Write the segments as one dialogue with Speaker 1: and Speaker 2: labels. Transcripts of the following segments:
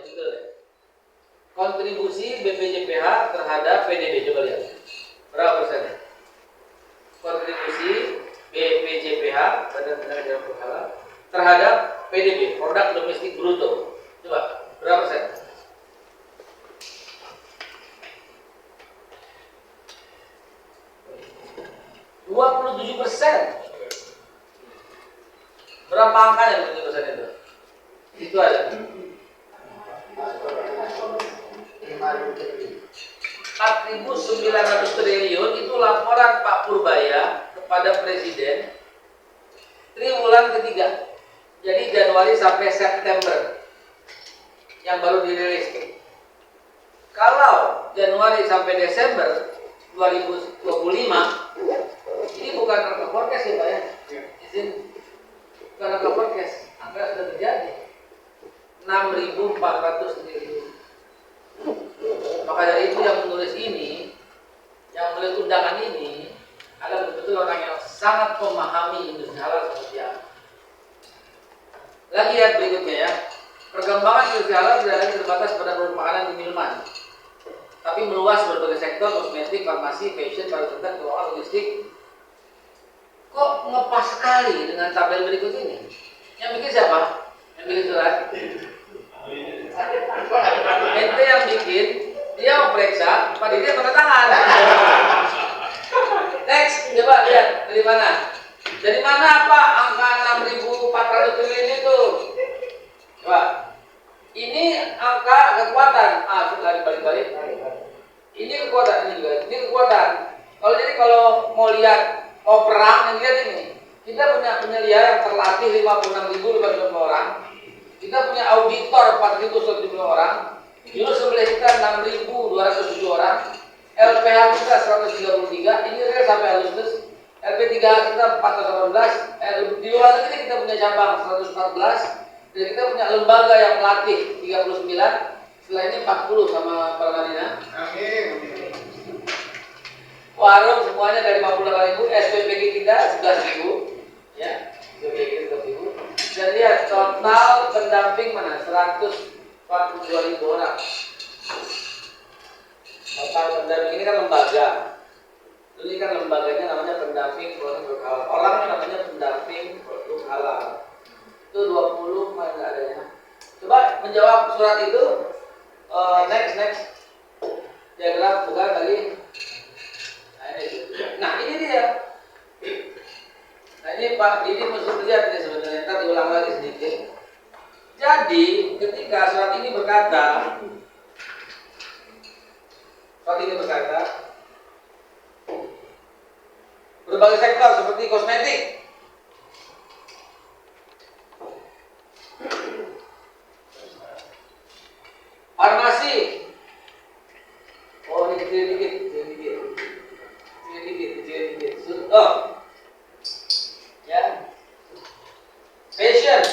Speaker 1: gitu ya. Kontribusi BPJPH terhadap PDB, coba lihat. Berapa persen? Kontribusi BPJPH Badan Tenaga Kerja Berhala terhadap PDB, produk domestik bruto. Coba, berapa persen? 27%. Berapa angkanya 27% itu? Itu aja. 4.900 triliun itu laporan Pak Purbaya kepada Presiden triwulan ketiga. Jadi Januari sampai September yang baru dirilis. Kalau Januari sampai Desember 2025 ini bukan angka forecast ya Pak ya? Izin, bukan angka forecast, angka sudah terjadi 6.400 triliun. Maka dari itu yang menulis ini, yang menulis undangan ini adalah betul-betul orang yang sangat memahami industri halal seperti apa. Lagi lihat berikutnya ya, perkembangan industri halal tidak lagi terbatas pada produk makanan dan minuman, tapi meluas berbagai sektor, kosmetik, farmasi, fashion, pariwisata, keuangan, logistik. Kok ngepas sekali dengan tabel berikut ini? Yang bikin siapa? Yang bikin surat? Ente yang bikin, dia memeriksa, Pak Didi tanda tangan. Next, coba lihat dari mana? Dari mana Pak angka 6.400 triliun itu? Coba. Ini angka kekuatan. Sudah dibalik-balik. Ini kekuatan, ini juga. Ini kekuatan. Kalau mau lihat, mau perang, yang lihat ini. Kita punya penyelia yang terlatih 56.055 orang. Kita punya auditor 4.170 orang. Dulu sebelah kita 6.207 orang. LPH kita 133. Ini real sampai Agustus. LP3 kita 418. Di luar negeri kita punya cabang 114. Dan kita punya lembaga yang melatih 39. Setelah ini 40 sama Permanina. Amin. Warung semuanya dari 58.000. SPPG kita 11.000. Ya, SPPG 11.000. Dan lihat total pendamping mana? 142.000 orang. Total pendamping ini kan lembaga. Ini kan lembaganya namanya pendamping produk halal. Orangnya namanya pendamping produk halal. Itu 20 mana adanya. Coba menjawab surat itu. Next. Diagram bukan lagi. Nah ini dia. Nah ini Pak Didi mesti lihat ini sebenarnya. Ntar diulang lagi sedikit. Jadi ketika surat ini berkata, berbagai sektor seperti kosmetik, farmasi, ini sedikit, ya, fashion,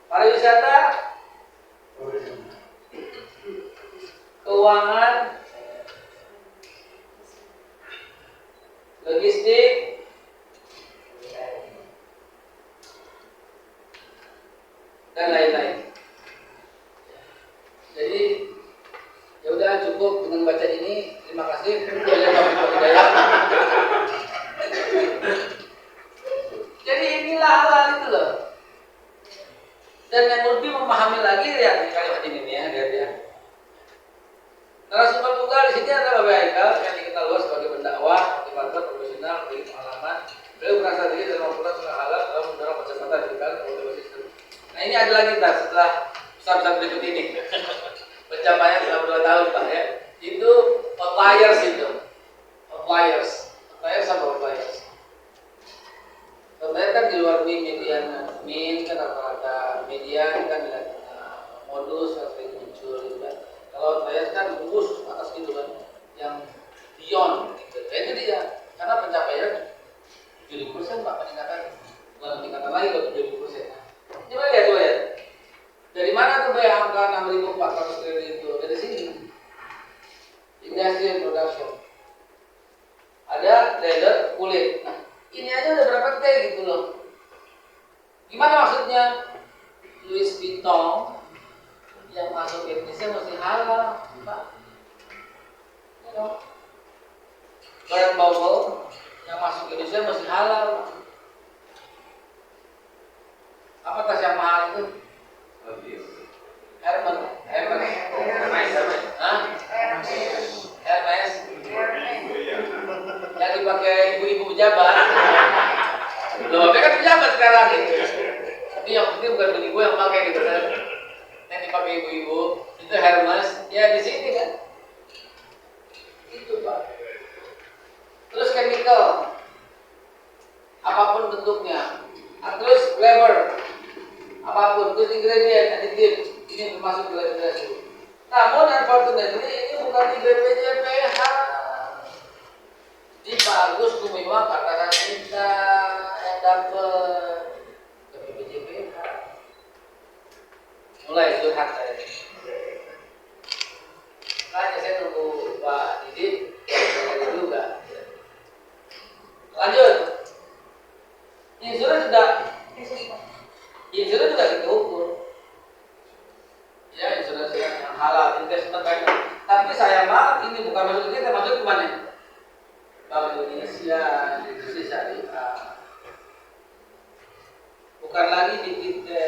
Speaker 1: pariwisata, keuangan, logistik, dan lain-lain. Jadi ya udah cukup dengan baca ini. Terima kasih. Jadi inilah halal itu loh. Dan yang lebih memahami lagi lihat kalimat ini nih ya, lihat ya. Narasumber tunggal di sini adalah Bapak Haikal yang dikenal luas sebagai pendakwah, motivator, profesional, memiliki pengalaman. Beliau merasa diri dan memperoleh sunnah halal dalam mendorong percepatan digital motivasi sistem. Nah ini ada lagi ntar setelah pesan-pesan berikut ini. Pencapaian selama 2 tahun Pak ya. Itu outliers itu. Outliers apa outliers? Outliers kan di luar median kan rata-rata median kan modus yang sering muncul gitu kan. Kalau outliers kan khusus atas gitu kan, yang beyond gitu. Itu dia. Karena pencapaian 70% Pak peningkatan. Bukan peningkatan lagi kalau 70%. Coba lihat. Dari mana tuh bayar angka 6.400 triliun itu? Dari sini. Industrial production. Ada leather, kulit. Nah, ini aja udah berapa T gitu loh. Gimana maksudnya? Louis Vuitton yang masuk ke Indonesia masih halal, Pak. Ya dong. Brand Bubble yang masuk ke Indonesia masih halal, Pak. Apa tas yang mahal itu? Hermes. Hah? Hermes. Yang dipakai ibu-ibu pejabat. Loh, mereka kan pejabat sekarang gitu. Tapi yang penting bukan ibu yang pakai gitu kan. Yang dipakai ibu-ibu itu Hermes. Ya di sini kan. Itu Pak. Terus chemical, apapun bentuknya. Terus flavor, apapun. Terus ingredient, aditif, ini termasuk dalam industri. Namun unfortunately ini bukan di BPJPH. Di Pak Agus Gumiwang katakan kita yang dapat ke BPJPH. Mulai curhat saya. Makanya saya tunggu Pak Didi dari juga. Lanjut. Insurans juga kita ukur. Ya, insurans yang halal, investment bank. Tapi sayang banget ini bukan masuk kita, masuk ke mana? Bank Indonesia, Indonesia Syariah. Bukan lagi di kita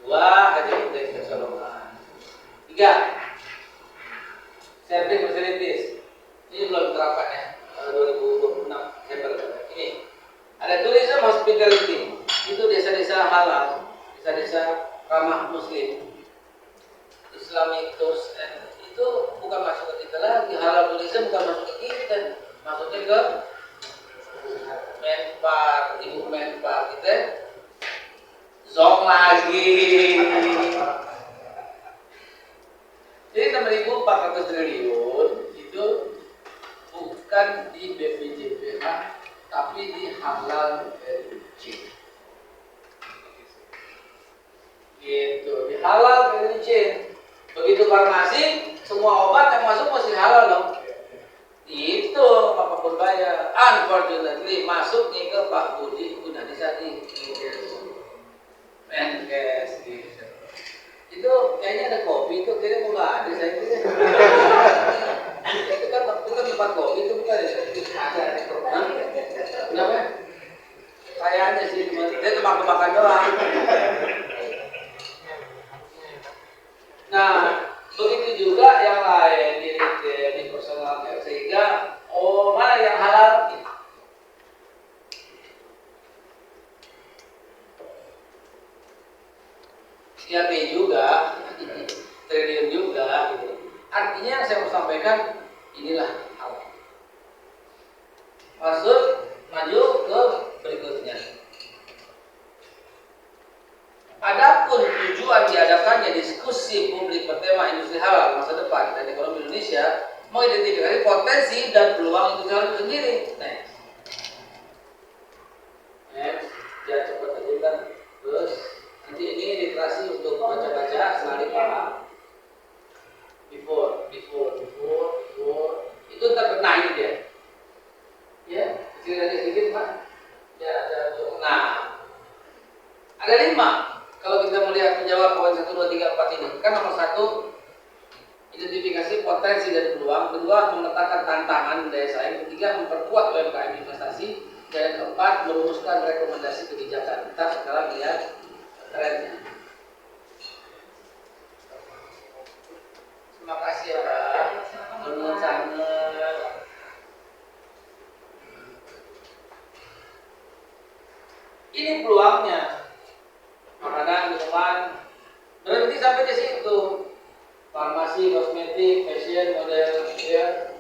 Speaker 1: 2 aja kita kecolongan. 3. Service facilities. Ini belum diterapkan ya. 2026 Desember ini. Ada tourism hospitality. Itu desa-desa halal, desa-desa ramah muslim. Islamic tours itu bukan masuk ke kita lagi. Halal tourism bukan masuk ke kita, masuknya ke Menpar, Ibu Menpar kita zong lagi. Jadi 6.400 triliun itu bukan di BPJPH tapi di halal RUC. Gitu, di halal RUC. Begitu farmasi, semua obat yang masuk masih halal dong. Itu apapun bayar. Unfortunately masuknya ke Pak Budi Gunadisadi. Menkes gitu. Itu kayaknya ada kopi itu kayaknya nggak ada saya itu. Itu kan tempat kopi itu bukan ya? Ada. Kenapa? Kayaknya sih dia tebak-tebakan doang. Nah, begitu juga yang lain di personal care sehingga mana yang halal? Siapin juga, triliun juga, gitu. Artinya yang saya mau sampaikan inilah halal. Masuk, maju ke berikutnya. Adapun tujuan diadakannya diskusi publik bertema industri halal masa depan dan ekonomi Indonesia mengidentifikasi potensi dan peluang industri halal itu sendiri. Next, ya cepat aja kan. Terus nanti ini literasi untuk baca-baca selalu paham. Before itu terkena ini dia. Ya, kecil lagi sedikit Pak. Ya ada untuk ada 5. Kalau kita melihat menjawab poin 1, 2, 3, 4 ini, kan nomor 1 identifikasi potensi dan peluang, kedua memetakan tantangan daya saing, ketiga memperkuat UMKM investasi, dan keempat merumuskan rekomendasi kebijakan. Kita sekarang lihat trennya. Terima kasih ya Pak. Ini peluangnya. Makanan, minuman, berhenti sampai di situ. Farmasi, kosmetik, fashion, model, ya,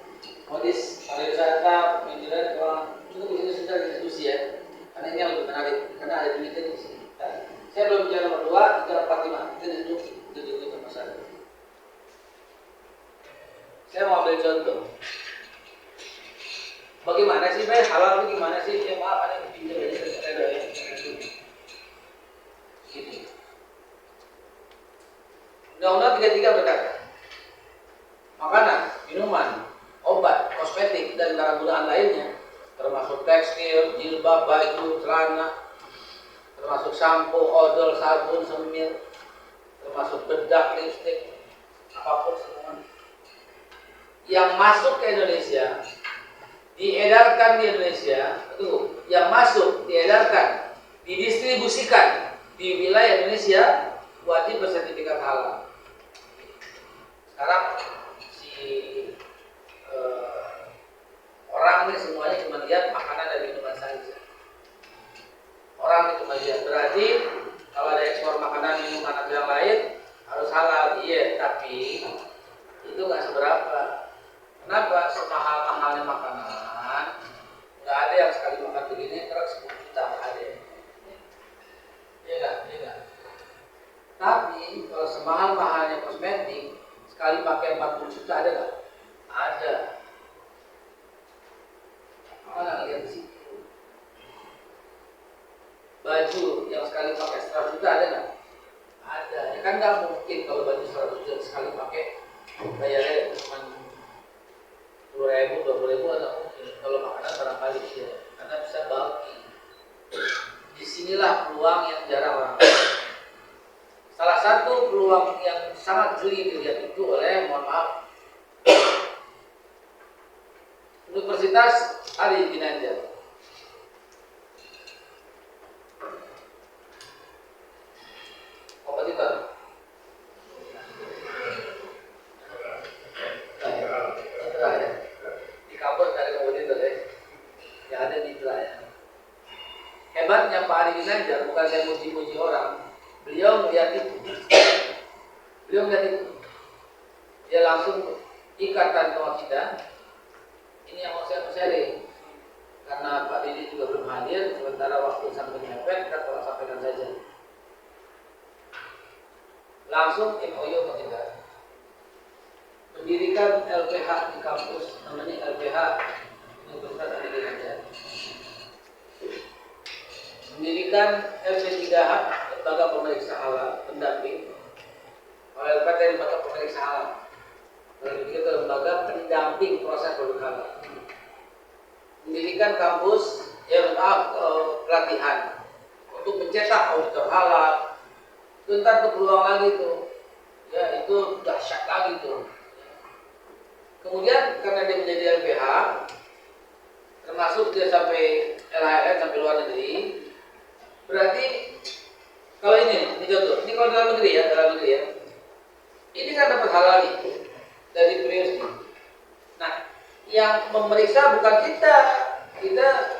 Speaker 1: modis, pariwisata, penjualan uang, itu di situ sudah diskusi ya. Karena ini yang lebih menarik, karena ada duitnya di sini. Saya belum bicara nomor 2, 3, 4, 5. Kita diskusi itu masalah. Saya mau ambil contoh. Bagaimana sih, Bay? Halal itu gimana sih? Ya maaf, ada yang pinjam aja. Undang-Undang 33 berkata, makanan, minuman, obat, kosmetik, dan barang gunaan lainnya, termasuk tekstil, jilbab, baju, celana, termasuk sampo, odol, sabun, semir, termasuk bedak, lipstik, apapun semua yang masuk ke Indonesia, diedarkan di Indonesia, yang masuk, diedarkan, didistribusikan di wilayah Indonesia, wajib bersertifikat halal. Sekarang si orang ini semuanya cuma lihat makanan dan minuman saja. Orang itu cuma lihat, berarti kalau ada ekspor makanan minuman atau yang lain harus halal, iya, tapi itu nggak seberapa. Kenapa? Semahal-mahalnya makanan, nggak ada yang sekali makan begini terus 10 juta, nggak ada. Iya nggak? Tapi kalau semahal-mahalnya kosmetik, sekali pakai 40 juta ada nggak? Ada. Mana lihat di situ? Baju yang sekali pakai 100 juta ada nggak? Ada. Ya kan nggak mungkin kalau baju 100 juta sekali pakai bayarnya cuma 10.000, 20.000 atau mungkin. Kalau makanan barangkali ya, karena bisa bulky. Disinilah peluang yang jarang orang. Salah satu peluang yang sangat jeli dilihat itu oleh, mohon maaf, Universitas Ari Ginanjar. Kompetitor. Di kampus ada kompetitor ya. Yang ada di wilayah. Hebatnya Pak Ari Ginanjar, bukan saya muji-muji orang, beliau melihat itu. Dia langsung ikatan sama kita. Ini yang mau saya sharing, karena Pak Didi juga belum hadir, sementara waktu sampai mepet, kita tolong sampaikan saja. Langsung MOU sama kita. Mendirikan LPH di kampus, namanya LPH Universitas Ari Ginanjar. Mendirikan LP3H, lembaga pemeriksa halal pendamping. Oleh LPT lembaga pemeriksa halal. Itu lembaga pendamping proses produk halal. Mendirikan kampus pelatihan untuk mencetak auditor halal. Itu ntar peluang lagi tuh, ya itu dahsyat lagi tuh. Kemudian karena dia menjadi LPH, termasuk dia sampai LHR sampai luar negeri, berarti kalau ini contoh, ini kalau dalam negeri ya, ini kan dapat halal nih dari Prius. Nah, yang memeriksa bukan kita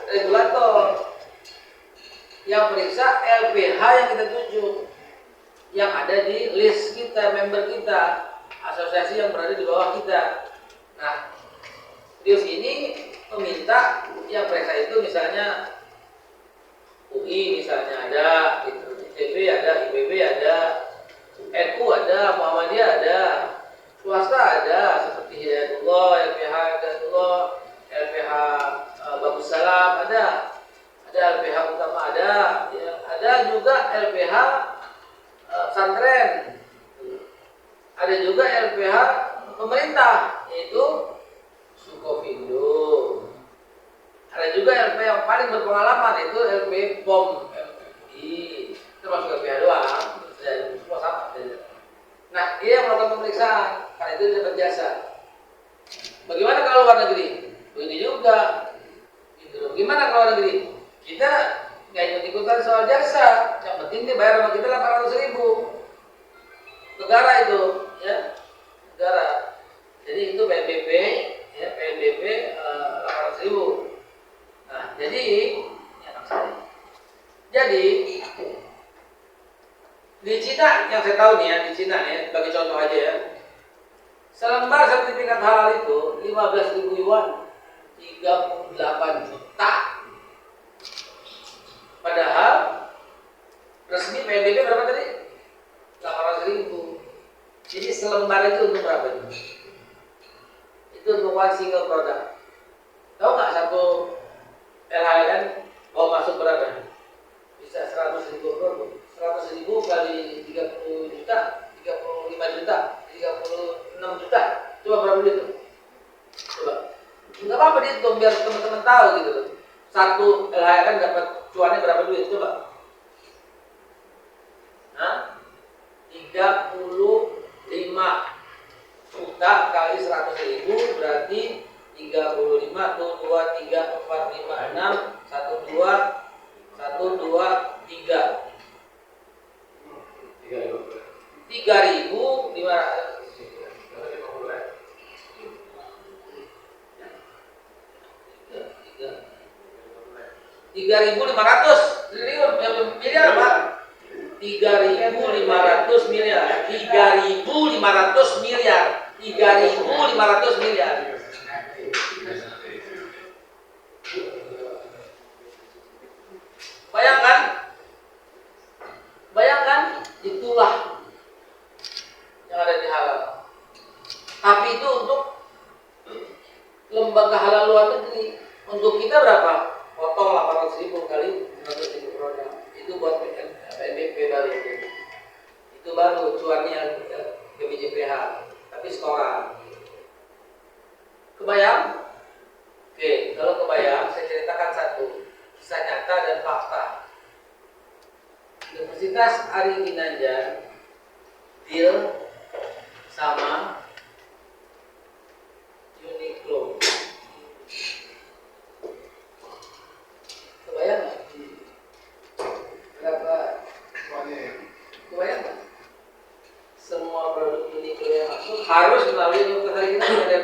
Speaker 1: regulator. Yang periksa LPH yang kita tuju, yang ada di list kita, member kita, asosiasi yang berada di bawah kita. Nah, Prius ini meminta yang periksa itu misalnya UI misalnya ada, ITB ada, IPB ada, NU ada, Muhammadiyah ada, swasta ada seperti Hidayatullah, LPH Hidayatullah, LPH Bagus Salam ada LPH Utama ada juga LPH Pesantren, ada juga LPH pemerintah yaitu Sukovindo, ada juga LPH yang paling berpengalaman itu LPH POM MUI, termasuk LPH doang, semua sama. Nah, dia yang melakukan pemeriksaan, karena itu dia dapat jasa. Bagaimana kalau luar negeri? Ini juga. Gitu. Gimana kalau luar negeri? Kita nggak ikut-ikutan soal jasa. Yang penting dia bayar sama kita 800.000. Negara itu, ya, negara. Jadi itu PNBP, ya, PNBP 800.000. Nah, jadi, di Cina yang saya tahu nih ya, di Cina ya, bagi contoh aja ya, selembar sertifikat halal itu 15.000 yuan, 38 juta. Padahal resmi PNBP berapa tadi? 800.000. Jadi selembar itu untuk berapa itu? Itu untuk one single product. Tahu nggak satu LHN mau masuk berapa? Bisa 100.000 produk. 100.000 kali 30 juta, 35 juta, 36 juta. Coba berapa duit itu? Coba. Enggak apa-apa dihitung biar teman-teman tahu gitu. Satu LHN dapat cuannya berapa duit? Coba. 35 juta kali 100.000 berarti 35 tuh 2 3 4 5 6 1 2 1 2 3 3.500 triliun miliar Pak. 3.500 miliar. 3.500 miliar. 3.500 miliar. Bayangkan, itulah yang ada di halal. Tapi itu untuk lembaga halal luar negeri. Untuk kita berapa? Potong 800.000 kali 100.000 produk. Itu buat PNBP baru. Itu baru cuannya ke BJPH. Tapi setoran. Kebayang? Oke, kalau kebayang, saya ceritakan satu kisah nyata dan fakta. Universitas Ari Ginanjar deal sama Uniqlo. Kebayang nggak? Berapa? Kebayang nggak? Semua produk Uniqlo yang masuk harus melalui Universitas Ari Ginanjar,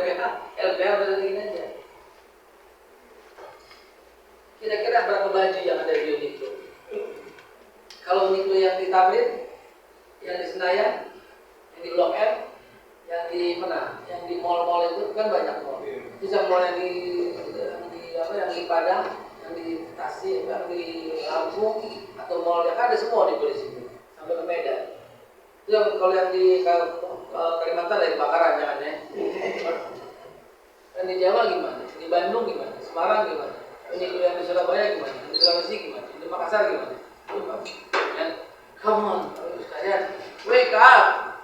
Speaker 1: LPH Ari Ginanjar. Kira-kira berapa baju yang ada di Uniqlo? Kalau Uniqlo yang di Tamrin, yang di Senayan, yang di Blok M, yang di mana? Yang di mall-mall itu kan banyak mall. Bisa mall yang di Padang, yang di Tasik, yang di Lampung, atau mall yang ada semua di sini sampai ke Medan. Itu yang kalau yang di Kalimantan ada kebakaran jangan ya. Dan di Jawa gimana? Di Bandung gimana? Semarang gimana? Uniqlo yang di Surabaya gimana? Di Sulawesi gimana? Di Makassar gimana? Come on, sekalian, wake up.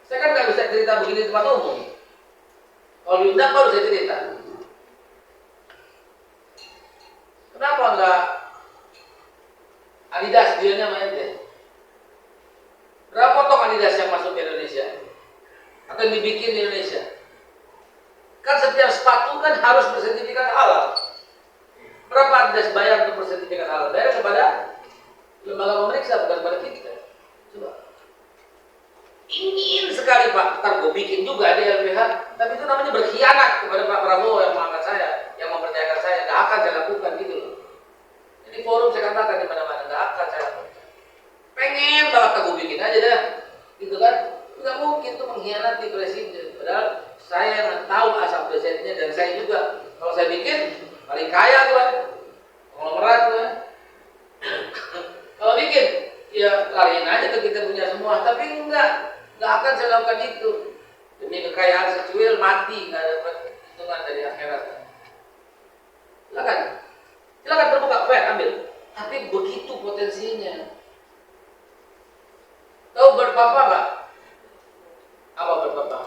Speaker 1: Saya kan nggak bisa cerita begini di tempat umum. Kalau diundang baru saya cerita. Kenapa nggak Adidas dealnya sama ente? Berapa potong Adidas yang masuk ke Indonesia? Atau yang dibikin di Indonesia? Kan setiap sepatu kan harus bersertifikat halal. Berapa Adidas bayar untuk bersertifikat halal? Bayar kepada lembaga pemeriksa, bukan kepada kita. Coba. Ingin sekali Pak, ntar gue bikin juga di LPH. Tapi itu namanya berkhianat kepada Pak Prabowo yang mengangkat saya, yang mempercayakan saya. Gak akan saya lakukan gitu loh. Jadi forum saya katakan di mana-mana, gak akan saya lakukan. Pengen banget gue bikin aja dah, gitu kan? Nggak mungkin itu mengkhianati presiden. Padahal saya yang tahu asal presidennya dan saya juga. Kalau saya bikin paling kaya tuh kan, konglomerat tuh kan. Kalau bikin, ya lariin aja ke kita punya semua. Tapi nggak akan saya lakukan itu. Demi kekayaan secuil mati, nggak dapat hitungan dari akhirat. Silakan terbuka, ambil. Tapi begitu potensinya. Tahu berpapa nggak? Apa berpapa?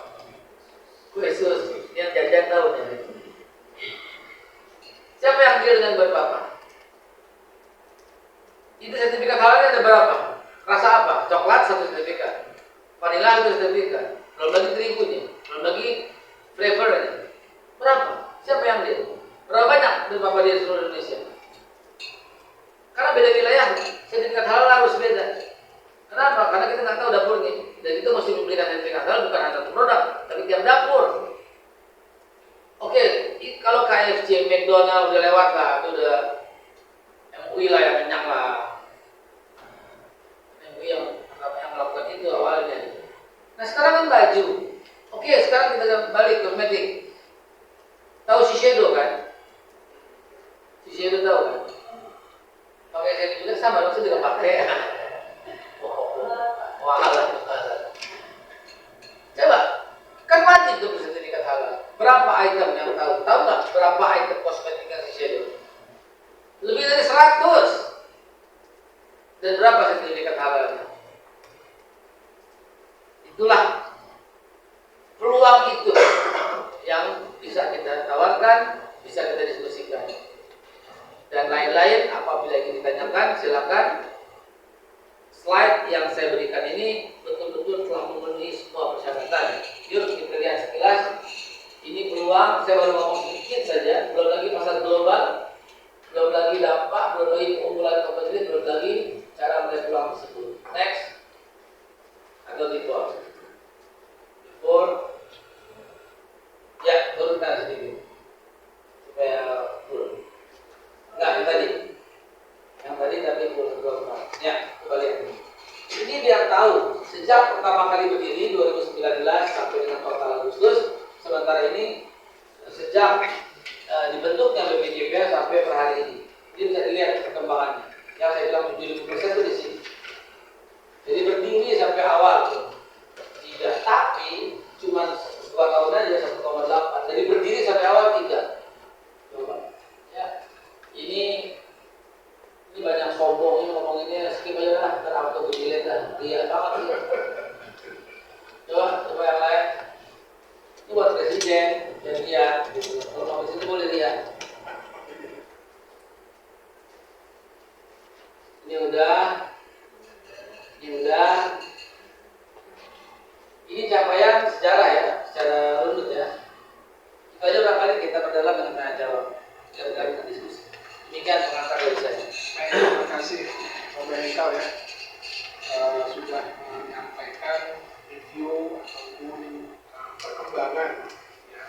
Speaker 1: Kue sus, yang jajan tahu nih. Siapa yang deal dengan berpapa? Itu sertifikat halalnya ada berapa? Rasa apa? Coklat satu sertifikat, vanila satu sertifikat, belum lagi terigunya, belum lagi flavornya. Berapa? Siapa yang deal? Berapa banyak berpapa di seluruh Indonesia? Karena beda wilayah, sertifikat halal harus beda. Kenapa? Karena kita nggak tahu dapurnya. Dan itu mesti memberikan sertifikat halal bukan hanya satu produk, tapi tiap dapur. Oke, kalau KFC, McDonald udah lewat lah, itu udah MUI lah yang kenyang lah. MUI yang melakukan itu awalnya. Nah sekarang kan baju. Oke, sekarang kita balik kosmetik. Tahu Shiseido kan? Shiseido tahu kan? Pakai saya juga sama dong, saya juga pakai. Coba, kan wajib tuh sertifikat halal. Berapa item yang tahu? Tahu nggak berapa item kosmetik yang Shiseido? Lebih dari 100. Dan berapa sertifikat halalnya? Itulah peluang itu yang bisa kita tawarkan, bisa kita diskusikan. Dan lain-lain apabila ingin ditanyakan silakan. slide yang saya berikan ini betul-betul telah memenuhi semua persyaratan. Yuk kita lihat sekilas. Ini peluang, saya baru ngomong sedikit saja, belum lagi pasar global, belum lagi dampak, belum lagi keunggulan kompetitif, belum lagi cara melihat peluang tersebut. Next, atau before. Before, ya turunkan sedikit supaya full. Enggak, yang tadi tapi full global. Ya, coba lihat. Ini biar tahu sejak pertama kali berdiri 2019 sampai dengan total Agustus. Sementara ini sejak dibentuknya BPJPH sampai per hari ini, ini bisa dilihat perkembangannya. Yang saya bilang 70% itu di sini. Jadi berdiri sampai awal tuh. Tidak, tapi cuma 2 tahun aja 1,8. Jadi berdiri sampai awal 3. Coba, ya. Ini banyak sombong ini ngomonginnya, skip aja lah, terauto berjilid lah. Dia banget sih. Coba yang lain. Ini buat presiden dan dia, kalau mau kesini boleh lihat. Ini udah. Ini capaian sejarah ya, secara runut ya. Kita aja barangkali kita perdalam dengan tanya jawab. Kita berkali diskusi. Demikian pengantar dari saya.
Speaker 2: Terima kasih Pak Hekal ya, sudah menyampaikan review ataupun perkembangan ya,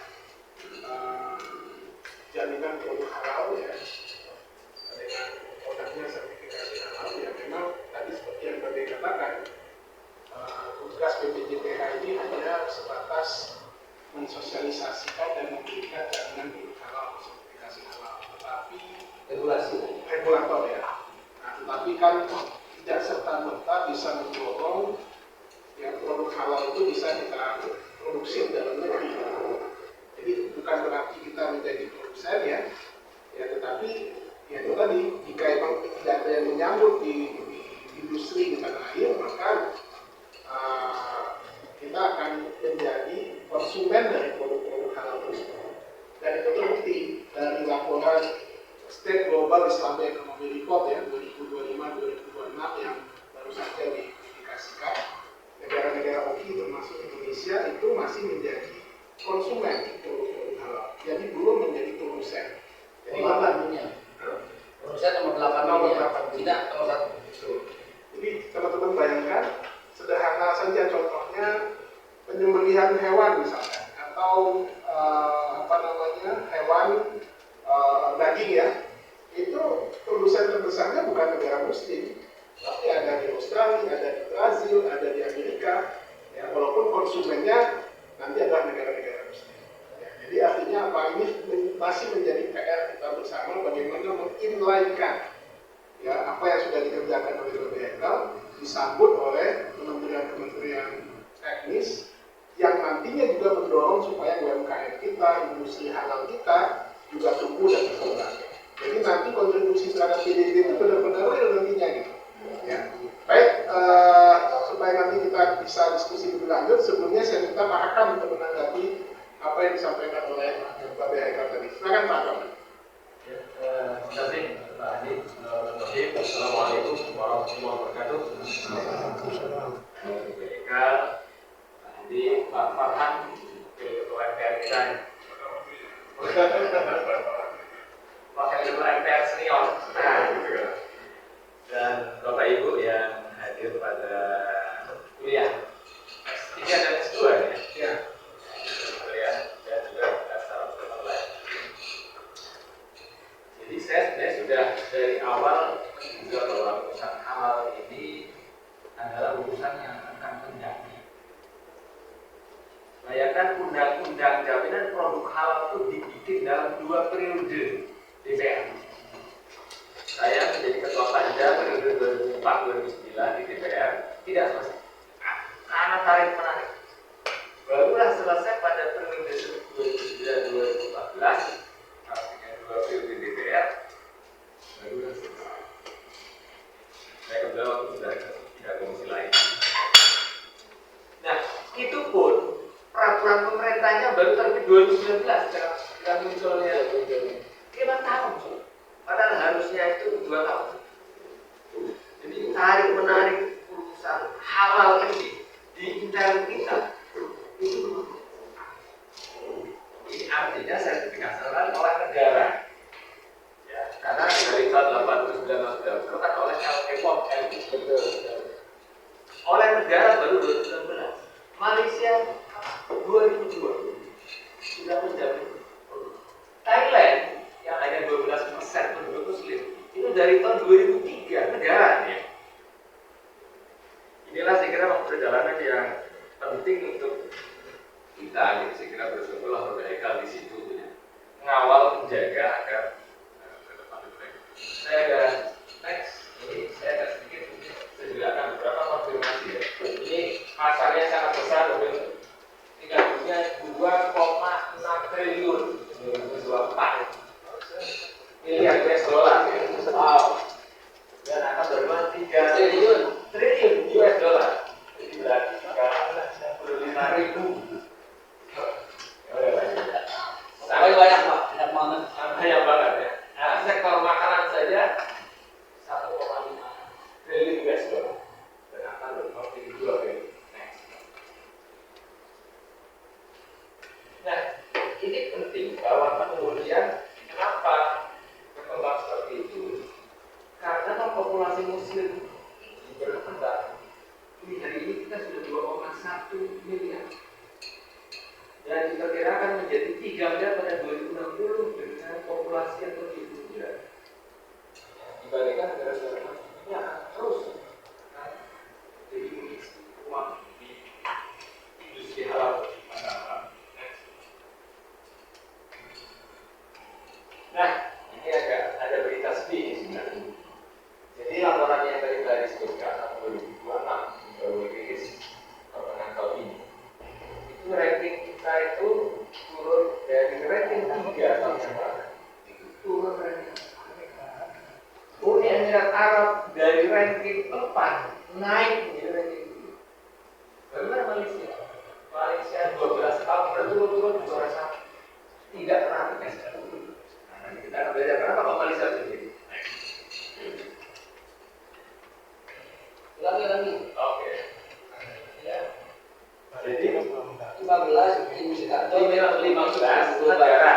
Speaker 2: jaminan produk halal ya, dengan produknya sertifikasi halal ya. Memang tadi seperti yang tadi katakan, tugas BPJPH ini hanya sebatas mensosialisasikan dan memberikan jaminan produk halal sertifikasi halal, tetapi regulator ya. Nah, tetapi kan tidak serta-merta bisa mendorong yang produk halal itu bisa kita produksi dalam negeri. Jadi bukan berarti kita menjadi produsen ya, tetapi ya itu tadi, jika memang tidak ada yang menyambut di industri di tanah air, maka kita akan menjadi konsumen dari produk-produk halal tersebut. Dan itu terbukti dari laporan State Global Islamic Economy Report ya 2025-2026 yang baru saja dipublikasikan. Negara-negara OKI termasuk Indonesia itu masih menjadi konsumen produk-produk halal, jadi belum menjadi produsen. Jadi
Speaker 1: dunia. Produsen nomor 8 dunia. Tidak nomor 1.
Speaker 2: Jadi teman-teman bayangkan, sederhana saja contohnya penyembelihan hewan misalnya, atau hewan daging ya, itu produsen terbesarnya bukan negara muslim, tapi ada di Australia, ada di Brazil, ada di Amerika, ya, walaupun konsumennya nanti adalah negara-negara muslim. Ya, jadi artinya apa, ini masih menjadi PR kita bersama bagaimana menginline-kan ya apa yang sudah dikerjakan oleh BPJPH disambut oleh kementerian-kementerian teknis yang nantinya juga mendorong supaya UMKM kita, industri halal kita juga tumbuh dan berkembang. Jadi nanti kontribusi terhadap PDB itu benar-benar real nantinya gitu. Ya. Baik, supaya nanti kita bisa diskusi lebih lanjut, sebelumnya saya minta Pak Hakam untuk menanggapi apa yang disampaikan oleh Pak BHK tadi. Silakan Pak Hakam.
Speaker 3: Terima kasih Pak Adi. Assalamualaikum warahmatullahi wabarakatuh. BHK, Pak Adi, Pak Farhan, Ketua MPR kita. Wakil Ketua MPR senior. Dan Bapak Ibu yang hadir pada kuliah S3 dan S2 ya. Kuliah dan juga secara online. Jadi saya sebenarnya sudah dari awal menduga bahwa urusan halal ini adalah urusan yang akan terjadi. Bayangkan undang-undang jaminan produk halal itu dibikin dalam 2 periode DPR. Saya menjadi ketua panja periode 2004-2009 di DPR tidak selesai karena tarik menarik. Barulah selesai pada periode 2009-2014, artinya 2 periode DPR, barulah selesai. Saya kebetulan waktu sudah tidak komisi lain. Nah, itu pun peraturan pemerintahnya baru terbit 2019 sekarang munculnya 5 tahun. Padahal harusnya itu 2 tahun. Jadi tarik menarik berkembang. Ini hari ini kita sudah 2,1 miliar. Dan diperkirakan menjadi 3 miliar pada 2060 dengan populasi yang lebih muda. Dibandingkan negara-negara lainnya terus. Jadi mengisi uang di industri halal. Nah, ini ada berita sedih sebenarnya. Jadi laporan yang tadi telah disebutkan tahun 2026 baru rilis pertengahan tahun ini. Itu ranking kita itu turun dari ranking 3 tahun yang lalu. Itu turun ranking. Uni Emirat Arab dari ranking 4 naik menjadi ranking 2. Bagaimana Malaysia? Malaysia 12 tahun berturut-turut juara 1. Tidak pernah bergeser. Nanti kita akan belajar kenapa kok Malaysia begini.
Speaker 1: Ulangi.
Speaker 3: Oke. Ya. Jadi
Speaker 1: 15 indikator
Speaker 3: 15 negara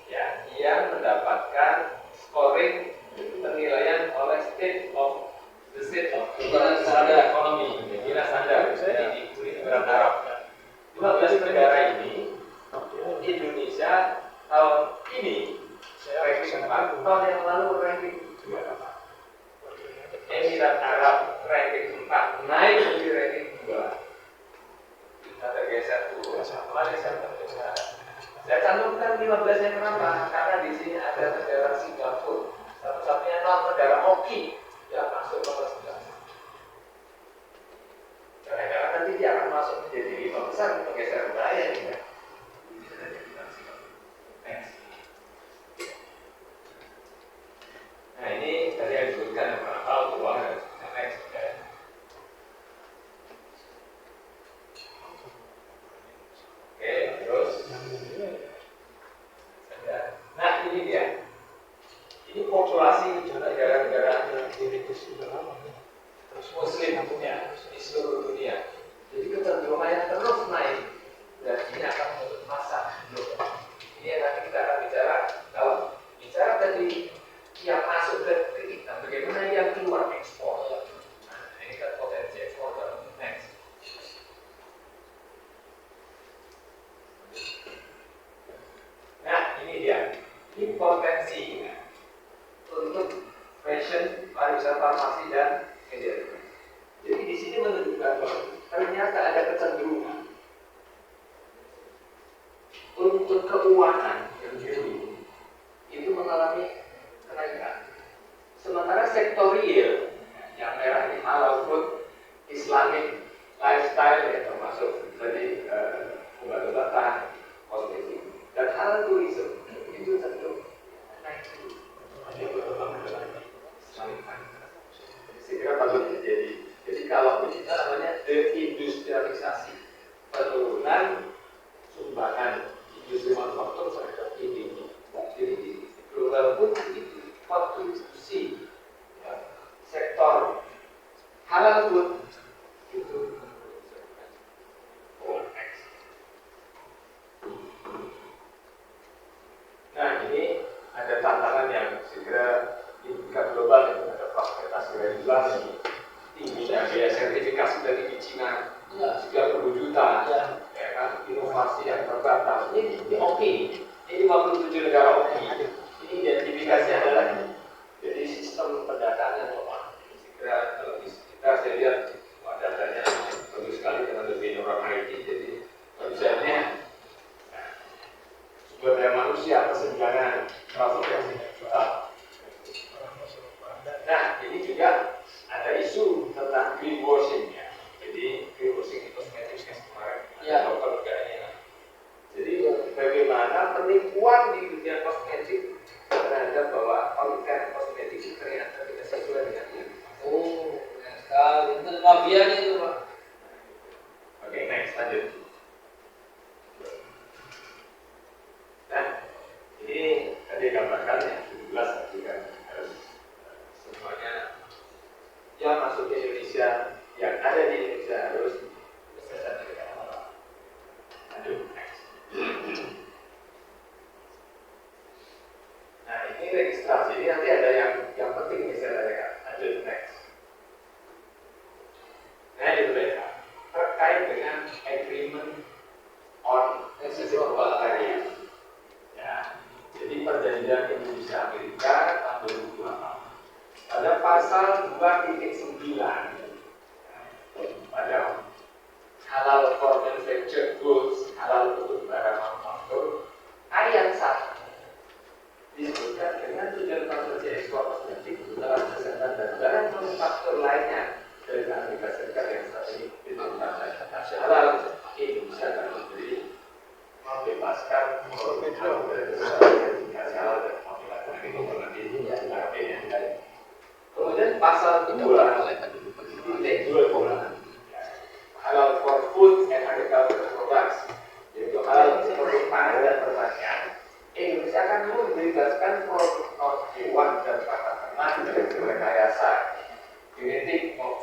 Speaker 3: ya yang mendapatkan scoring penilaian oleh State of Economy, Kira Standar di Uni Emirat Arab. 15 negara ini, Indonesia tahun ini ranking 4, tahun yang lalu ranking 2. Emirat Arab ranking 4 naik menjadi ranking 2. Kita tergeser dulu. Malaysia tergeser. Saya cantumkan 15 yang kenapa? Karena di sini ada negara Singapura, satu-satunya negara OKI yang masuk nomor 11. Karena nanti dia akan masuk menjadi 5 besar, menggeser budaya nih ya. Nah ini tadi yang disebutkan yang berapa keuangan. Next. Oke, terus. Nah ini dia. Ini populasi negara-negara Muslim ya, di seluruh dunia. Jadi kecenderungannya terus naik dan ini akan menjadi masa global. Ini yang nanti kita akan bicara. Kalau bicara tadi yang masuk ke kita, bagaimana yang keluar ekspor? Nah, ini kan potensi ekspor dan next. Nah, ini dia. Ini potensi untuk fashion, pariwisata, farmasi dan media. Jadi di sini menunjukkan bahwa ternyata ada kecenderungan untuk keuangan yang biru itu mengalami kenaikan. Sementara sektor real yang merah ini halal food, Islamic lifestyle ya termasuk tadi obat-obatan, kosmetik dan halal tourism itu cenderung naik. Saya kira patut terjadi. Jadi kalau kita namanya deindustrialisasi, penurunan sumbangan industri manufaktur terhadap ini. Jadi global pun itu kontribusi ya, sektor halal pun itu. Nah ini ada tantangan yang segera di tingkat global yang ada prosperitas regulasi tingginya biaya sertifikasi dari di Cina juga berwujudan ya kan inovasi yang terbatas ini oke ini 57 negara oke ini identifikasi adalah jadi sistem pendataan yang lemah segera kalau kita saya lihat datanya bagus sekali dengan lebih orang IT jadi misalnya sumber daya manusia kesenjangan transportasi juta. Nah ini juga ada isu tentang greenwashing ya. Jadi greenwashing itu kosmetik yang kemarin ya dokter juga ini. Jadi bagaimana penipuan di dunia kosmetik terhadap bahwa konten kosmetik itu ternyata tidak sesuai dengan ini.
Speaker 1: Oh, sekali. Itu mafia itu Pak.
Speaker 3: Oke, next lanjut. Nah, ini tadi gambarkan ya 17 tadi kan harus semuanya yang masuk ke Indonesia, yang ada di Indonesia harus bersertifikat halal. Lanjut, next. Nah, ini registrasi. Ini nanti ada yang penting nih saya tanyakan. Lanjut, next.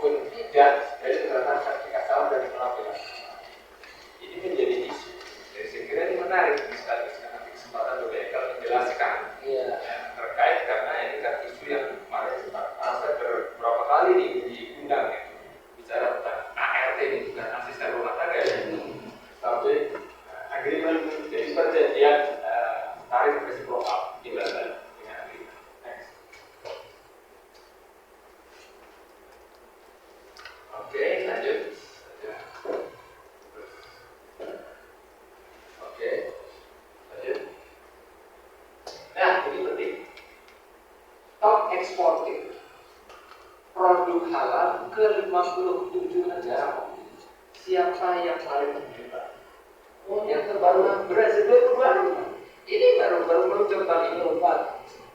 Speaker 3: maupun tidak dari penerapan sertifikat halal dari pelaku. Ini menjadi isu. Jadi saya kira ini menarik sekali karena kesempatan BBK menjelaskan terkait karena ini kan isu yang kemarin saya beberapa kali diundang ya bicara tentang ART ini bukan asisten rumah tangga ya, tapi agreement jadi perjanjian tarif resiprokal dengan agreement. Next. Oke, lanjut. Oke, lanjut. Nah, ini penting. Top eksportir produk halal ke 57 negara. Siapa yang paling terlibat? Oh, yang terbaru Brazil 26. Ini baru meluncur tahun ini 4.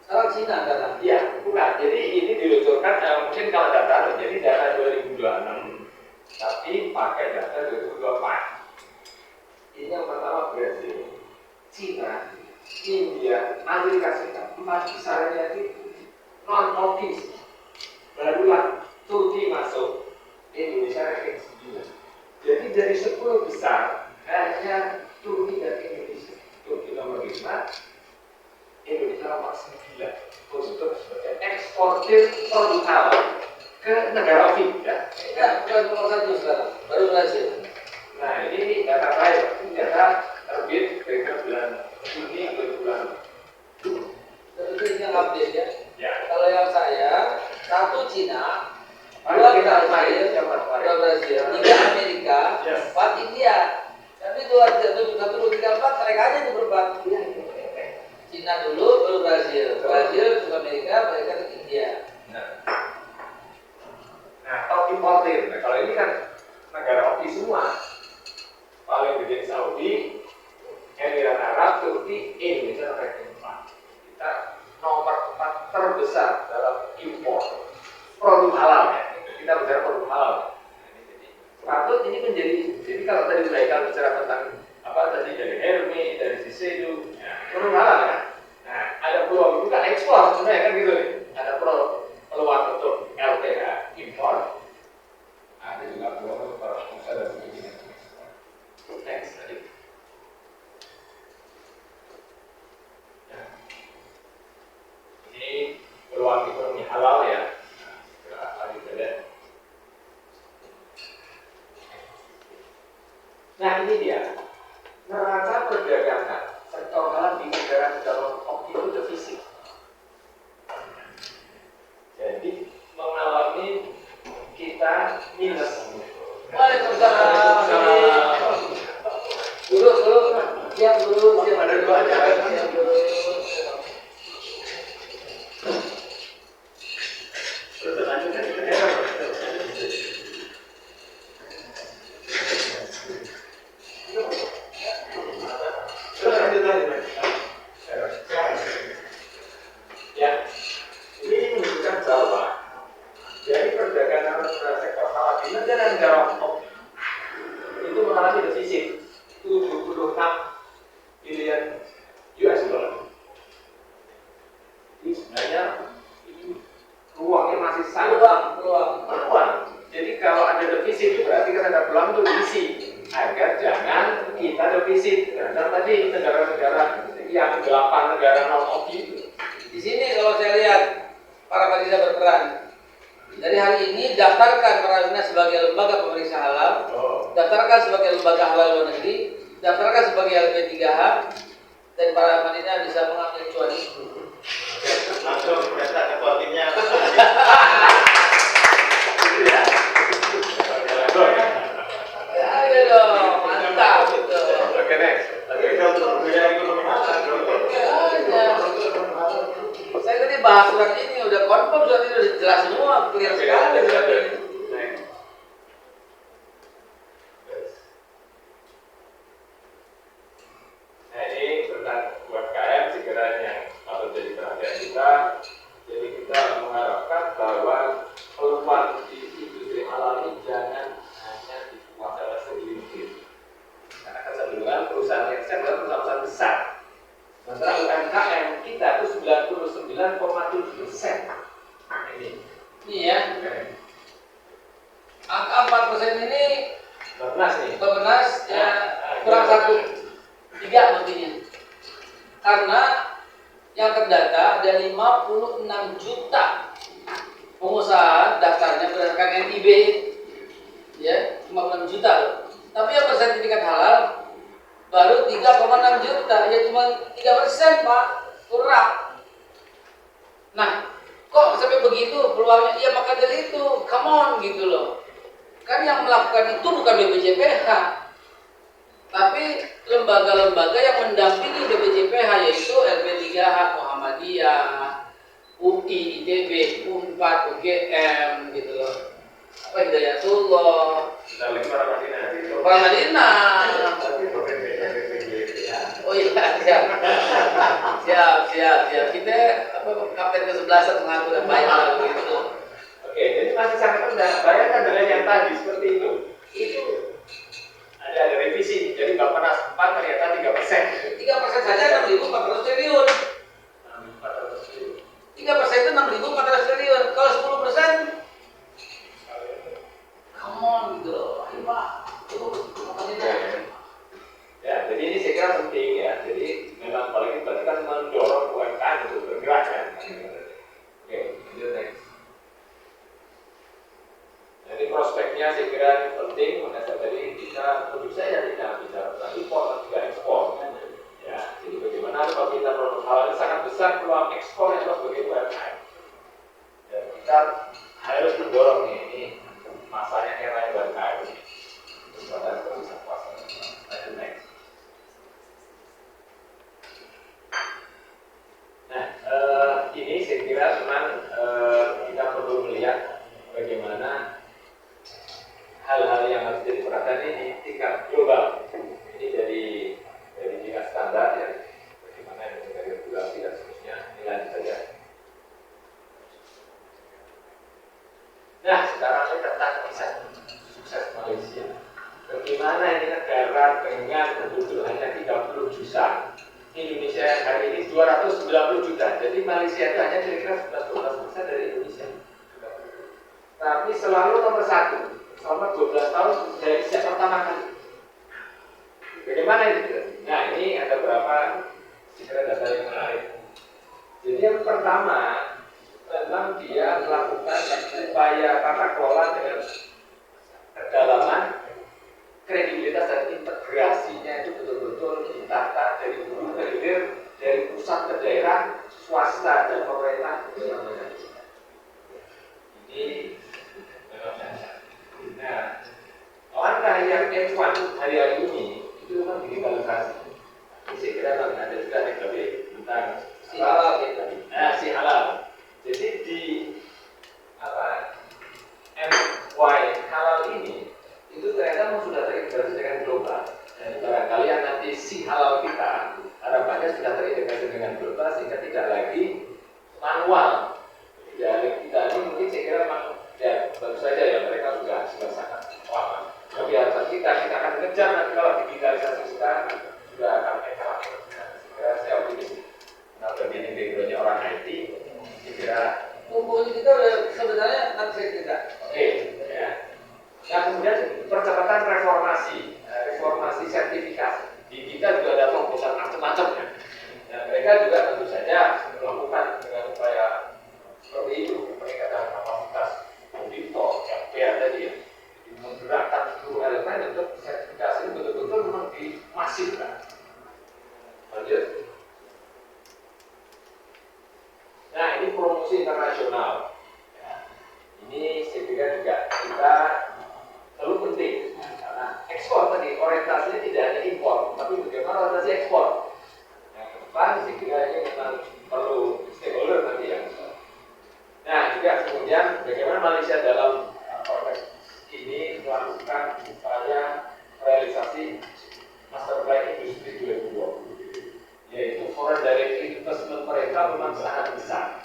Speaker 1: Sekarang Cina kata.
Speaker 3: Ya, bukan. Jadi ini diluncurkan mungkin kalau data, jadi data 2026, tapi pakai data 2024. Ini yang pertama Brazil, Cina, India, Amerika Serikat, 4 besarnya itu non-obvious. Barulah Turki masuk, Indonesia ranking 9. Jadi dari 10 besar hanya Turki dan Indonesia. Turki nomor 5, Indonesia nomor 9 untuk sebagai eksportir produk halal ke negara OPEC ya.
Speaker 1: Ya, bukan nomor 1 sekarang, baru Brazil.
Speaker 3: Nah ini data terakhir, ini data terbit dari bulan Juni 2026.
Speaker 1: Itu yang update ya.
Speaker 3: Ya.
Speaker 1: Kalau yang saya, 1 Cina, 2
Speaker 3: Yang
Speaker 1: Brazil, 3 Amerika, 4 India. Tapi 1, 2, 3, 4 mereka aja yang berempat. Cina dulu, baru Brazil, terus Amerika, mereka ke India.
Speaker 3: Nah, top importer. Nah, kalau ini kan negara OPEC semua. Paling gede Saudi, Emirat Arab, Turki, Indonesia ranking 4. Kita nomor 4 terbesar dalam impor produk halal ya. Kita bicara produk halal. Patut ini menjadi, jadi kalau tadi mereka bicara tentang apa tadi dari Hermes, dari Shiseido, produk halal ya. Nah, ada peluang juga ekspor sebenarnya kan gitu nih. Ada peluang untuk LPH impor. Ada juga peluang untuk para pengusaha dan sebagainya. Next, lanjut. Ya. Ini peluang ekonomi halal ya. Lanjut saja. Nah ini dia neraca perdagangan sektor halal di negara-negara OPEC itu defisit. Jadi mengalami kita minus.
Speaker 1: Waalaikumsalam. Dulu, siap dulu.
Speaker 3: Ada 2 acara.
Speaker 1: Siap dulu.
Speaker 3: Ya, ini menunjukkan bahwa dari perdagangan sektor halal di negara-negara OPEC itu mengalami defisit 76 bilion US dollar. Ini sebenarnya ruangnya masih sangat
Speaker 1: Peluang.
Speaker 3: Jadi kalau ada defisit itu berarti kan ada peluang untuk diisi agar jangan kita defisit. Karena tadi negara-negara yang 8 negara non OPEC itu.
Speaker 1: Di sini kalau saya lihat para panitia berperan. Dari hari ini daftarkan Pertamina sebagai lembaga pemeriksa halal, daftarkan sebagai lembaga halal luar negeri, daftarkan sebagai LP3H, dan para panitia bisa mengambil cuan itu.
Speaker 4: Langsung perintah ketua timnya.
Speaker 1: Ya dong, mantap gitu.
Speaker 3: Oke, next.
Speaker 4: Tapi kalau untuk budaya ekonomi halal,
Speaker 1: Saya tadi bahas surat ini udah confirm, surat ini udah jelas semua, clear sekali surat ini.
Speaker 3: Nah ini tentang UMKM sekiranya yang patut jadi perhatian kita. Jadi kita mengharapkan bahwa peluang di industri
Speaker 1: 4% ini
Speaker 3: Bernas nih.
Speaker 1: Bapenas ya kurang 1,3 mestinya. Karena yang terdata ada 56 juta pengusaha daftarnya berdasarkan NIB, ya 56 juta loh. Tapi yang bersertifikat halal baru 3,6 juta, ya cuma 3% Pak, kurang. Nah, kok sampai begitu peluangnya? Ya maka dari itu, come on gitu loh. Kan yang melakukan itu bukan BPJPH, tapi lembaga-lembaga yang mendampingi BPJPH, yaitu LP3H, Muhammadiyah, UI, ITB, U4, UGM gitu loh. Apa Hidayatullah,
Speaker 3: Kita lagi para Madinah itu.
Speaker 1: Pak Madinah.
Speaker 3: Tapi BPJP ya.
Speaker 1: Oh iya, siap. Kita apa kapten ke-11 mengatur yang baik lalu itu.
Speaker 3: Oke, jadi masih sangat rendah. Bayangkan dengan yang tadi seperti itu. Itu ada revisi. Jadi Bapenas 4 ternyata 3%.
Speaker 1: 3% saja 6.400 triliun.
Speaker 3: 400 triliun.
Speaker 1: 3% itu 6.400 triliun. Kalau 10%, come on gitu loh. Ayo Pak, itu
Speaker 3: Ya, jadi ini saya kira penting ya. Jadi memang apalagi berarti kan mendorong UMKM untuk bergerak kan. Oke, lanjut next. Jadi prospeknya saya kira penting. Pada saat tadi kita produksi saja tidak bicara tentang impor, tapi juga ekspor. Ya, jadi bagaimana kalau kita produk halal ini sangat besar peluang ekspor yang sebagai UMKM. Dan kita harus mendorong ini masanya era UMKM. Supaya kita bisa puas. Lanjut next. Nah, ini saya kira memang kita perlu melihat bagaimana hal-hal yang harus jadi perhatian ini di tingkat global. Ini dari tingkat standar ya, bagaimana yang menjadi regulasi dan seterusnya. Ini lanjut saja. Nah, sekarang ini tentang kisah sukses Malaysia. Bagaimana ini negara dengan penduduk hanya 30 juta. Indonesia hari ini 290 juta. Jadi Malaysia itu hanya kira-kira 11-12% dari Indonesia. Tapi selalu nomor 1 selama 12 tahun dari sejak pertama kali. Bagaimana itu? Nah, ini ada beberapa kira data yang menarik. Jadi yang pertama, memang dia melakukan upaya tata kelola dengan kedalaman, kredibilitas dan integrasinya itu betul-betul ditata dari hulu ke hilir, dari pusat ke daerah, swasta dan pemerintah. Ini memang dasar. Nah, langkah yang F1 hari-hari ini itu memang digitalisasi. Ini saya kira akan ada juga TKB tentang si halal kita. Nah, si halal. Jadi di MY halal ini itu ternyata memang sudah terintegrasi dengan global. Dan barangkali nanti si halal kita harapannya sudah terintegrasi dengan global sehingga tidak lagi manual. Tidak ini mungkin saya kira memang ya baru saja ya mereka sudah sangat lama. Tapi harapan kita akan mengejar nanti kalau digitalisasi kita sudah akan ekstrak. Saya optimis. Nah, begini backgroundnya orang IT. Kira
Speaker 1: mumpuni kita udah sebenarnya nanti saya cerita.
Speaker 3: Oke, ya. Nah, kemudian percepatan reformasi sertifikasi. Di kita juga ada terobosan macam-macam ya. Dan mereka juga tentu saja melakukan dengan upaya seperti itu, peningkatan kapasitas auditor, MPR tadi ya, menggerakkan seluruh elemen untuk sertifikasi ini betul-betul memang dimasifkan. Lanjut. Nah, ini promosi internasional. Ya. Ini saya kira juga kita perlu penting karena ekspor tadi orientasinya tidak hanya impor, tapi bagaimana orientasi ekspor. Yang ke depan saya kira ini memang perlu stakeholder nanti yang. Nah, juga kemudian bagaimana Malaysia dalam konteks ini melakukan upaya realisasi master plan industri 2020. Yaitu foreign direct investment mereka memang sangat besar.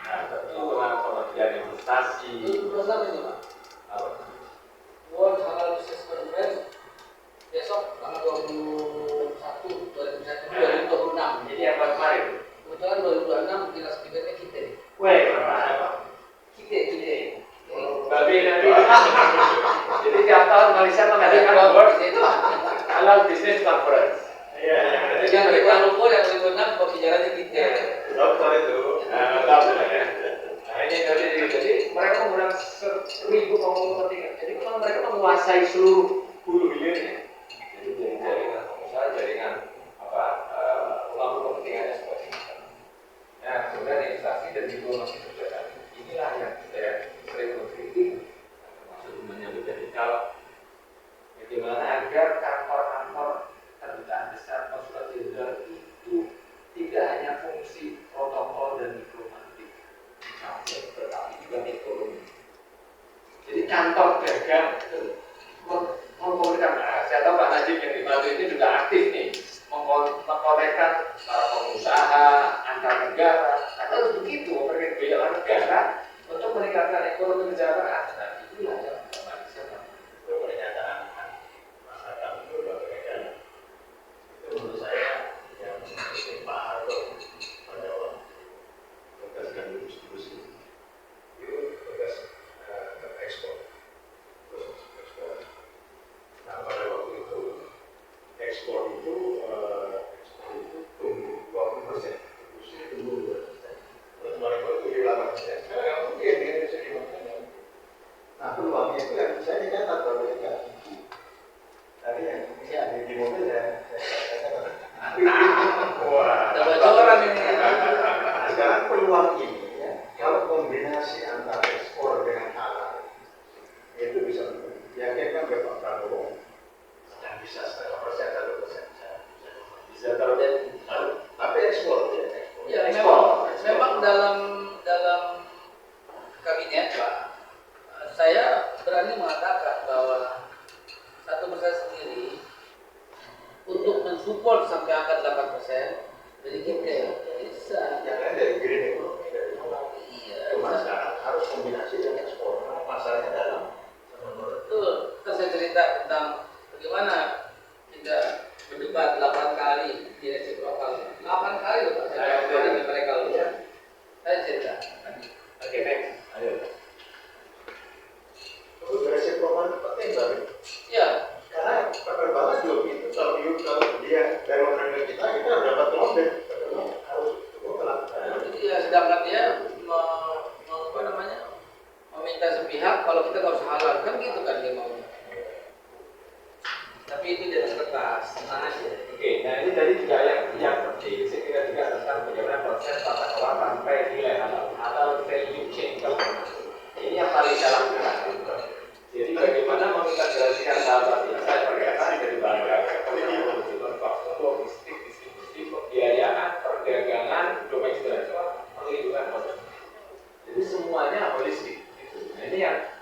Speaker 3: Nah, tentu dengan pengertian investasi.
Speaker 1: Besar ini Pak. World Halal Business Conference besok tanggal 21 2026.
Speaker 3: Ini apa kemarin?
Speaker 1: Kebetulan 2026 kita speakernya kita.
Speaker 3: Weh, apa?
Speaker 1: Kita.
Speaker 3: Babi nanti Jadi tiap tahun Malaysia mengadakan World Halal Business Conference.
Speaker 4: Iya,
Speaker 1: Jadi yang mereka lupa yang 2006 pembicaranya kita.
Speaker 4: dokter itu.
Speaker 3: Tahu ya. Nah ini jadi mereka menggunakan 1.000 kepentingan. Jadi memang mereka menguasai seluruh hulu hilirnya. Jadi jaringan pengusaha, jaringan pemangku kepentingannya seperti itu. Nah kemudian investasi dan diplomasi kebijakan inilah yang saya sering mengkritik, termasuk menyebut jadi calon. Bagaimana agar kantor-kantor kedutaan besar konsulat jenderal itu tidak hanya fungsi protokol dan diplomatik, tetapi juga ekonomi. Jadi kantor dagang itu mengkomunikasikan. Saya tahu Pak Najib yang di Madrid ini juga aktif nih mengkonekkan para pengusaha antar negara. Karena harus begitu, memberikan biaya negara untuk meningkatkan ekonomi negara. Nah, itulah yang Malaysia
Speaker 4: Itu pernyataan masyarakat itu bagaikan itu menurut saya yang Pak Harto menjawab tugas dan distribusi itu tugas ekspor. Nah pada waktu itu ekspor itu tumbuh 20%, distribusi tumbuh 2%. Terus mereka itu 8%. Nggak mungkin Indonesia dimakan. Nah peluangnya itu yang saya dicatat kalau mereka tadi yang di mobil ya. Wah,
Speaker 1: Ada bocoran ini.
Speaker 4: sekarang peluang ini ya, kalau kombinasi antara ekspor dengan halal itu bisa yakinkan ke Pak Prabowo yang bisa 0,5%, 1% bisa terjadi. Tapi ekspor ya, ekspor.
Speaker 1: Ya,
Speaker 3: Ekspor.
Speaker 1: memang dalam kabinet Pak, saya berani mengatakan bahwa 1% sendiri untuk mensupport sampai angka 8% dari kita bisa.
Speaker 4: Yang lain dari green economy, dari
Speaker 1: Iya,
Speaker 4: cuma sekarang harus kombinasi dengan ekspor. Karena pasarnya dalam.
Speaker 1: betul. Kita saya cerita tentang bagaimana kita berdebat 8 kali di resiprokal. 8 kali loh Pak. Saya dengan mereka loh. Saya cerita.
Speaker 3: Oke, next. Ayo.
Speaker 4: Terus resiprokal itu penting tapi.
Speaker 1: Ya,
Speaker 4: Karena penerbangan juga gitu. Kalau dia dari negara kita harus dapat lobby. Harus cukup telat.
Speaker 1: ya sedangkan dia meminta sepihak kalau kita nggak usah halal kan gitu kan dia maunya. Tapi itu di atas kertas, tenang aja.
Speaker 3: Oke, nah ini tadi juga yang penting, saya kira juga tentang bagaimana proses tata kelola sampai nilai halal value chain governance. Ini yang paling saya lakukan. Jadi bagaimana mengintegrasikan sahabat yang saya perkatakan dari bahan bakar, logistik, distribusi, pembiayaan, perdagangan, domestik, perlindungan konsumen. Jadi semuanya holistik. Nah, ini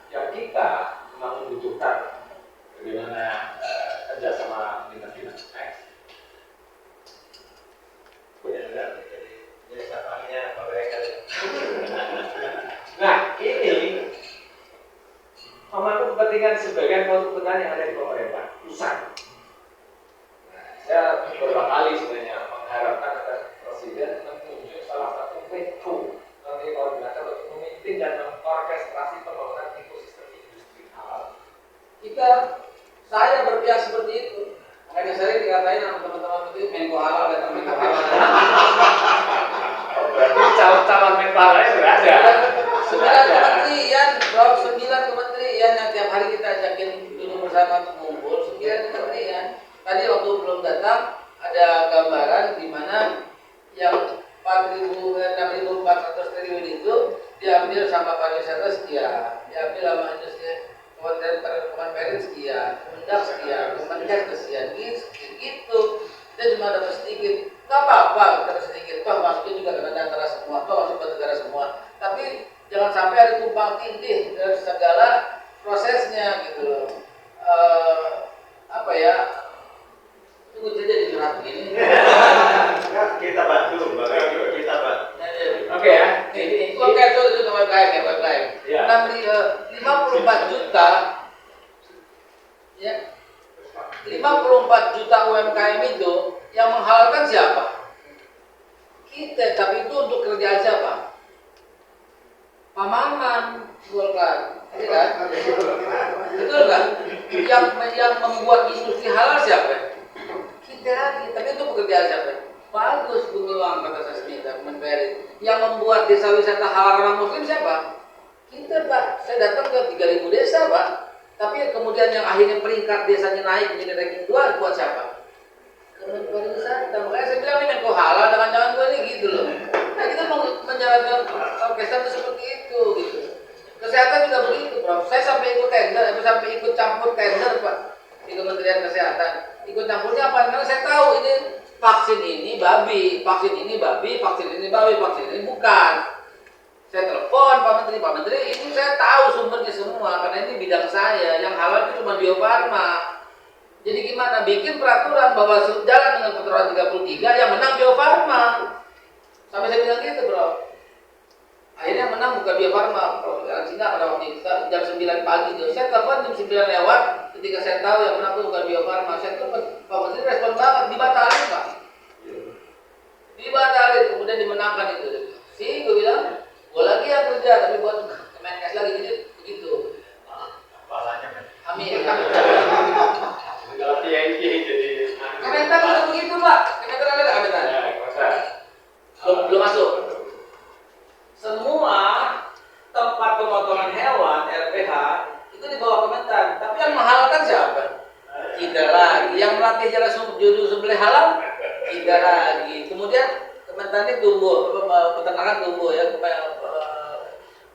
Speaker 3: yang kita memang membutuhkan bagaimana kerjasama lintas dinas. Nah ini memangku kepentingan sebagian kelompok petani yang ada di pemerintah pusat. Saya beberapa kali sebenarnya mengharapkan agar Presiden menunjuk salah satu menko menteri koordinator untuk memimpin dan mengorkestrasi pembangunan ekosistem industri halal.
Speaker 1: Saya berpihak seperti itu. Makanya sering dikatain sama teman-teman itu menko halal dan menko halal.
Speaker 3: Berarti calon-calon menko halalnya sudah ada.
Speaker 1: 9 kementerian, Rob, 9 kementerian yang tiap hari kita ajakin duduk bersama untuk ngumpul. 9 kementerian. Tadi waktu belum datang ada gambaran di mana yang 6.400 triliun itu diambil sama pariwisata sekian, diambil sama industri Kementerian Perekonomian sekian, Kemendak sekian, Kemenkes sekian, gitu. Kita cuma dapat sedikit, nggak apa-apa dapat sedikit, toh masuknya juga ke negara semua, toh masuk ke negara semua. Tapi jangan sampai ada tumpang tindih dari segala prosesnya gitu loh. Tunggu saja di curhat begini.
Speaker 4: Kita bantu, kita bantu.
Speaker 3: Oke ya.
Speaker 1: Oke, itu UMKM ya, UMKM.
Speaker 3: Ya.
Speaker 1: 54 juta, ya, 54 juta UMKM itu yang menghalalkan siapa? Kita, tapi itu untuk kerjaan siapa? Pak Maman Golkar, ya kan? Betul kan? Yang membuat industri halal siapa? Kita lagi, tapi itu pekerjaan siapa? Bagus Gumiwang kata Sasmi dan Menteri. Yang membuat desa wisata halal orang muslim siapa? Kita Pak. Saya datang ke 3.000 desa Pak. Tapi kemudian yang akhirnya peringkat desanya naik menjadi ranking 2 buat siapa? Kementerian Pariwisata. Makanya saya bilang ini Menko halal dengan jangan gue ini gitu loh. Nah kita mau menjalankan orkestra itu seperti itu gitu. Kesehatan juga begitu bro. Saya sampai ikut tender, sampai ikut campur tender Pak di Kementerian Kesehatan. Ikut campurnya apa? Karena saya tahu ini vaksin ini babi, vaksin ini babi, vaksin ini babi, vaksin ini bukan. Saya telepon Pak Menteri ini saya tahu sumbernya semua karena ini bidang saya. Yang halal itu cuma Bio Farma. Jadi gimana? Bikin peraturan bahwa jalan dengan peraturan 33 yang menang Bio Farma. Sampai saya bilang gitu bro. Akhirnya menang bukan Bio Farma. Kalau Cina pada waktu itu jam 9 pagi itu. Saya telepon jam 9 lewat. Ketika saya tahu yang menang itu bukan Bio Farma. Saya telepon Pak Menteri respon banget. Dibatalin Pak. Dibatalin. Kemudian dimenangkan itu. Sih gue bilang. Gue lagi yang kerja tapi buat Kemenkes lagi gitu. Begitu.
Speaker 4: Kepalanya
Speaker 1: Amin.
Speaker 3: Kalau kiai jadi
Speaker 1: Kementan udah begitu Pak. Kementan ada nggak Kementan?
Speaker 3: ya, masa
Speaker 1: Belum masuk. Semua tempat pemotongan hewan RPH itu di bawah Kementan. Tapi yang menghalalkan siapa? Kita lagi. Yang melatih cara juru sembelih halal? Kita lagi. Kemudian Kementan ini tumbuh, peternakan tumbuh ya.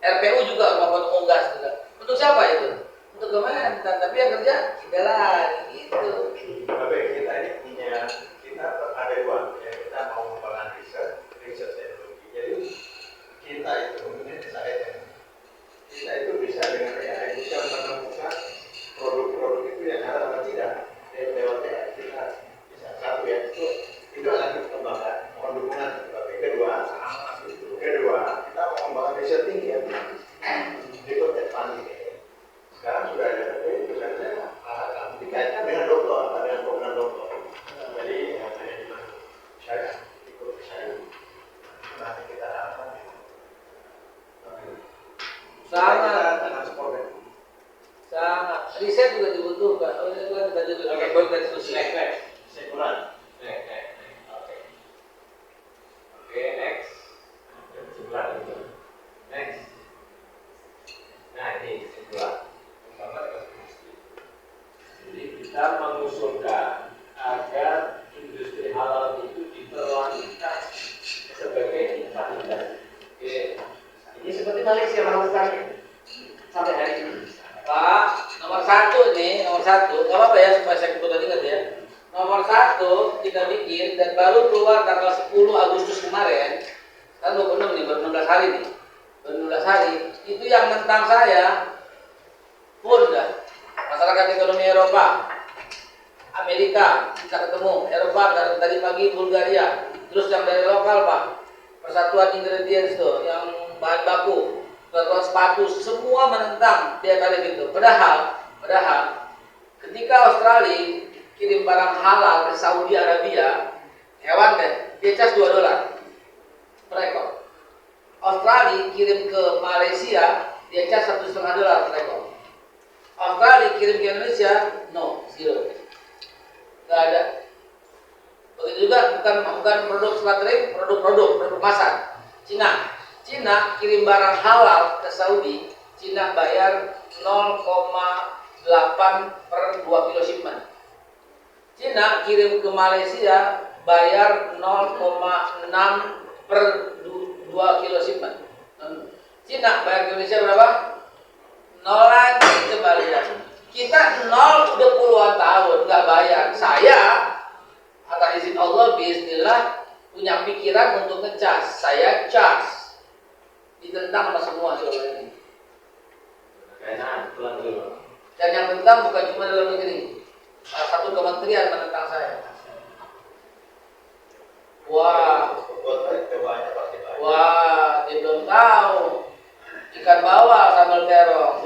Speaker 1: RPU juga melakukan unggas juga. Untuk siapa itu? Untuk Kementan. Tapi yang kerja kita lagi gitu.
Speaker 4: Tapi kita ini punya, kita ada dua, ya, kita mau mengembangkan riset teknologi. Jadi kita itu, ini saya kita itu bisa dengan AI bisa menemukan produk-produk itu yang halal atau tidak lewat AI. Kita bisa satu ya itu lagi kembangkan, mohon dukungan. Tapi kedua kita mau mengembangkan riset tinggi ya. Di kota Pandi ini sekarang sudah ada itu saya dikaitkan dengan dokter, dengan program dokter. Jadi saya ikut saya nanti kita apa?
Speaker 1: Sangat riset juga dibutuhkan. Oh ini kan kita jadi bagian diskusi.
Speaker 4: Sekuran.
Speaker 3: Oke, next. Next. Nah, ini kesimpulan. Jadi kita mengusulkan agar industri halal itu diperlakukan sebagai investasi. Oke.
Speaker 1: Ini seperti Malaysia melakukan sampai hari ini. Pak, nomor satu, nggak apa-apa ya supaya saya kebetulan ingat ya. Nomor 1 kita bikin dan baru keluar tanggal 10 Agustus kemarin. Kan 26 nih, baru 16 hari nih. Baru 16 hari. Itu yang tentang saya pun dah. Masyarakat ekonomi Eropa, Amerika, kita ketemu. Eropa dari pagi Bulgaria. Terus yang dari lokal Pak, Persatuan Ingredients tuh, yang bahan baku, Persatuan sepatu, semua menentang dia kali gitu. Padahal ketika Australia kirim barang halal ke Saudi Arabia, hewan deh, dia cas $2 per ekor. Australia kirim ke Malaysia, dia cas $1,5 per ekor. Australia kirim ke Indonesia, no, zero, nggak ada. Begitu juga bukan produk slaughtering, produk kemasan. Cina kirim barang halal ke Saudi, Cina bayar 0,8 per 2 kilo shipment. Cina kirim ke Malaysia bayar 0,6 per 2 kilo shipment. Cina bayar ke Indonesia berapa? 0 lagi, coba lihat. Kita 0 udah puluhan tahun nggak bayar. Saya atas izin Allah bismillah punya pikiran untuk ngecas. Saya cas. Ditentang sama semua soal ini. Dan yang tentang bukan cuma dalam negeri. Salah satu kementerian menentang saya. Wah, dia belum tahu. Ikan bawal sambal terong.